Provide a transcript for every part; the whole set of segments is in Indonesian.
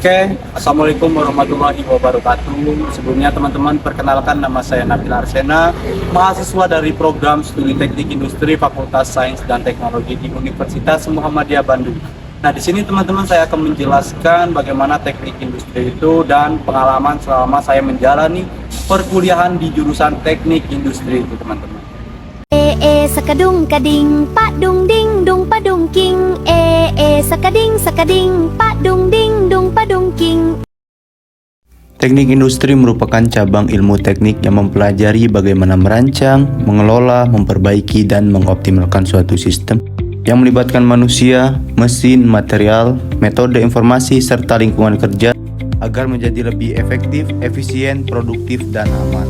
Oke, Assalamualaikum warahmatullahi wabarakatuh. Sebelumnya teman-teman, perkenalkan nama saya Nabil Arsena, mahasiswa dari program Studi Teknik Industri Fakultas Sains dan Teknologi di Universitas Muhammadiyah Bandung. Nah, di sini teman-teman saya akan menjelaskan bagaimana teknik industri itu dan pengalaman selama saya menjalani perkuliahan di jurusan teknik industri itu, teman-teman. Sakadung kading pak dung ding dung pa dung king sakading pak dung ding dung pa dung king. Teknik industri merupakan cabang ilmu teknik yang mempelajari bagaimana merancang, mengelola, memperbaiki, dan mengoptimalkan suatu sistem yang melibatkan manusia, mesin, material, metode informasi, serta lingkungan kerja agar menjadi lebih efektif, efisien, produktif, dan aman.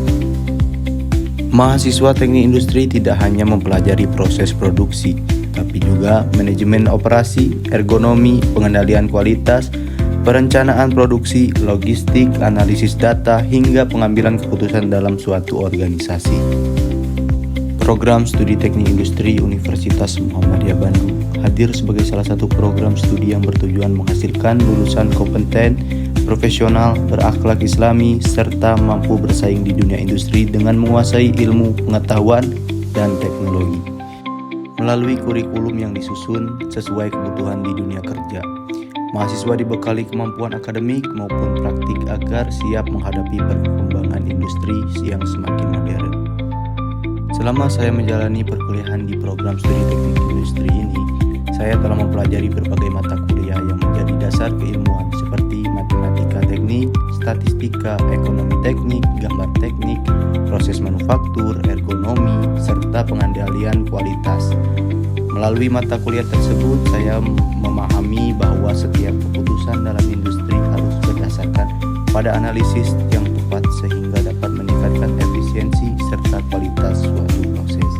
Mahasiswa teknik industri tidak hanya mempelajari proses produksi, tapi juga manajemen operasi, ergonomi, pengendalian kualitas, perencanaan produksi, logistik, analisis data, hingga pengambilan keputusan dalam suatu organisasi. Program Studi Teknik Industri Universitas Muhammadiyah Bandung hadir sebagai salah satu program studi yang bertujuan menghasilkan lulusan kompeten, profesional, berakhlak islami, serta mampu bersaing di dunia industri dengan menguasai ilmu, pengetahuan, dan teknologi. Melalui kurikulum yang disusun sesuai kebutuhan di dunia kerja, mahasiswa dibekali kemampuan akademik maupun praktik agar siap menghadapi perkembangan industri yang semakin modern. Selama saya menjalani perkuliahan di program studi teknik industri ini, saya telah mempelajari berbagai mata kuliah yang menjadi dasar keilmuan seperti matematika teknik, statistika, ekonomi teknik, gambar teknik, proses manufaktur, ergonomi, serta pengendalian kualitas. Melalui mata kuliah tersebut, saya memahami bahwa setiap keputusan dalam industri harus berdasarkan pada analisis yang tepat sehingga dapat meningkatkan efisiensi serta kualitas suatu proses.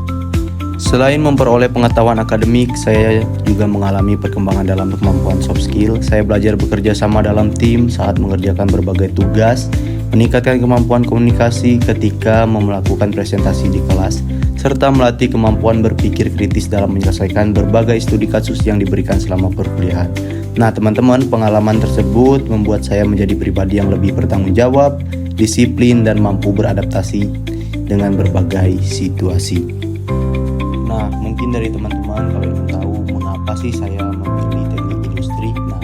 Selain memperoleh pengetahuan akademik, saya juga mengalami perkembangan dalam kemampuan soft skill. Saya belajar bekerja sama dalam tim saat mengerjakan berbagai tugas, meningkatkan kemampuan komunikasi ketika melakukan presentasi di kelas, serta melatih kemampuan berpikir kritis dalam menyelesaikan berbagai studi kasus yang diberikan selama perkuliahan. Nah, teman-teman, pengalaman tersebut membuat saya menjadi pribadi yang lebih bertanggung jawab, disiplin, dan mampu beradaptasi dengan berbagai situasi. Nah, mungkin dari teman-teman kalau ingin tahu mengapa sih saya memilih teknik industri. Nah,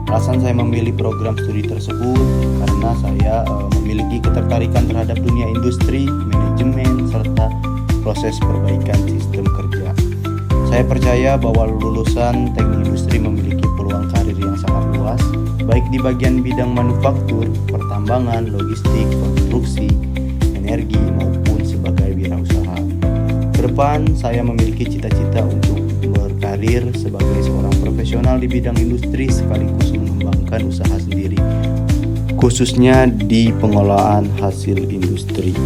alasan saya memilih program studi tersebut karena saya memiliki ketertarikan terhadap dunia industri, manajemen, serta proses perbaikan sistem kerja. Saya percaya bahwa lulusan teknik industri memiliki peluang karir yang sangat luas, baik di bagian bidang manufaktur, pertambangan, logistik, konstruksi, energi, maupun sebagai wirausaha. Kedepan, saya memiliki cita-cita untuk berkarir sebagai seorang profesional di bidang industri sekaligus mengembangkan usaha sendiri, khususnya di pengelolaan hasil industri.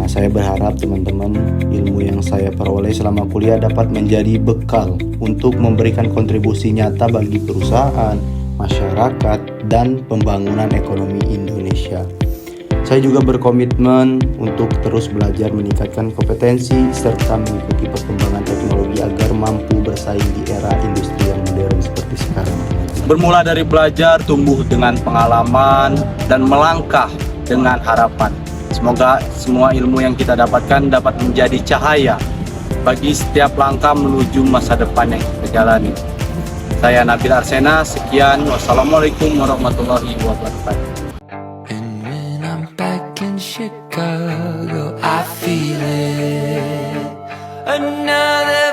Nah, saya berharap teman-teman ilmu yang saya peroleh selama kuliah dapat menjadi bekal untuk memberikan kontribusi nyata bagi perusahaan, masyarakat, dan pembangunan ekonomi Indonesia. Saya juga berkomitmen untuk terus belajar meningkatkan kompetensi serta mengikuti perkembangan teknologi agar mampu bersaing di era industri yang modern seperti sekarang. Bermula dari belajar, tumbuh dengan pengalaman, dan melangkah dengan harapan. Semoga semua ilmu yang kita dapatkan dapat menjadi cahaya bagi setiap langkah menuju masa depan yang kita jalani. Saya Nabil Arsena, sekian. Wassalamualaikum warahmatullahi wabarakatuh. Chicago, I feel it. Another